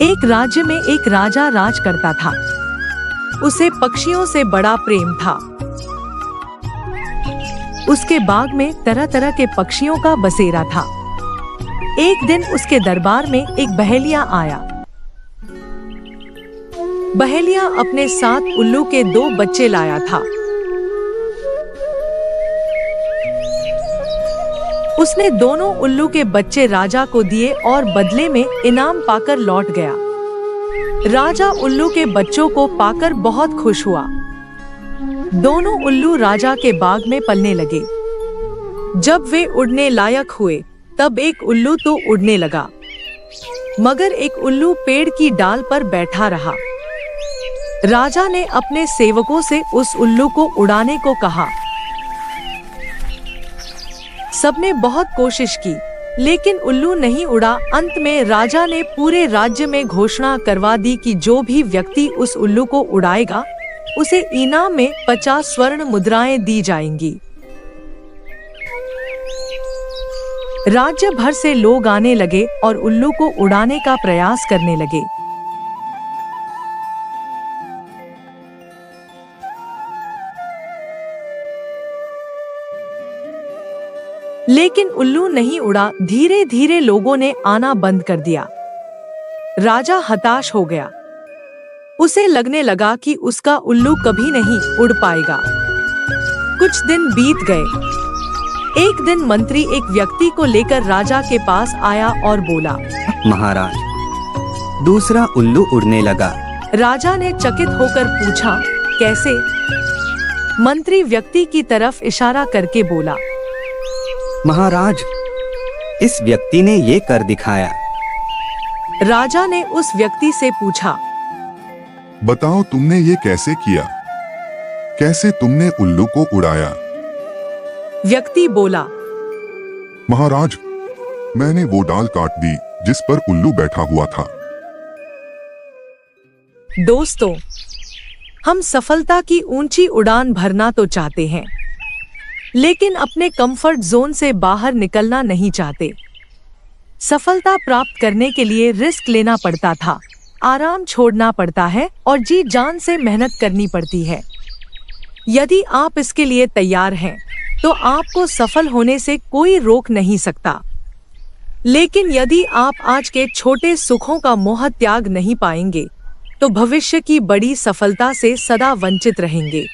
एक राज्य में एक राजा राज करता था। उसे पक्षियों से बड़ा प्रेम था। उसके बाग में तरह तरह के पक्षियों का बसेरा था। एक दिन उसके दरबार में एक बहेलिया आया। बहेलिया अपने साथ उल्लू के 2 बच्चे लाया था। उसने दोनों उल्लू के बच्चे राजा को दिए और बदले में इनाम पाकर लौट गया। राजा उल्लू के बच्चों को पाकर बहुत खुश हुआ। दोनों उल्लू राजा के बाग में पलने लगे। जब वे उड़ने लायक हुए तब एक उल्लू तो उड़ने लगा, मगर एक उल्लू पेड़ की डाल पर बैठा रहा। राजा ने अपने सेवकों से उस उल्लू को उड़ाने को कहा। सबने बहुत कोशिश की, लेकिन उल्लू नहीं उड़ा। अंत में राजा ने पूरे राज्य में घोषणा करवा दी कि जो भी व्यक्ति उस उल्लू को उड़ाएगा उसे इनाम में 50 स्वर्ण मुद्राएं दी जाएंगी। राज्य भर से लोग आने लगे और उल्लू को उड़ाने का प्रयास करने लगे। लेकिन उल्लू नहीं उड़ा। धीरे धीरे लोगों ने आना बंद कर दिया। राजा हताश हो गया। उसे लगने लगा कि उसका उल्लू कभी नहीं उड़ पाएगा। कुछ दिन बीत गए। एक दिन मंत्री एक व्यक्ति को लेकर राजा के पास आया और बोला, महाराज, दूसरा उल्लू उड़ने लगा। राजा ने चकित होकर पूछा, कैसे? मंत्री व्यक्ति की तरफ इशारा करके बोला, महाराज, इस व्यक्ति ने ये कर दिखाया। राजा ने उस व्यक्ति से पूछा, बताओ तुमने ये कैसे किया? कैसे तुमने उल्लू को उड़ाया? व्यक्ति बोला, महाराज, मैंने वो डाल काट दी जिस पर उल्लू बैठा हुआ था। दोस्तों, हम सफलता की ऊंची उड़ान भरना तो चाहते हैं, लेकिन अपने कंफर्ट जोन से बाहर निकलना नहीं चाहते। सफलता प्राप्त करने के लिए रिस्क लेना पड़ता था, आराम छोड़ना पड़ता है और जी जान से मेहनत करनी पड़ती है। यदि आप इसके लिए तैयार हैं, तो आपको सफल होने से कोई रोक नहीं सकता। लेकिन यदि आप आज के छोटे सुखों का मोह त्याग नहीं पाएंगे, तो भविष्य की बड़ी सफलता से सदा वंचित रहेंगे।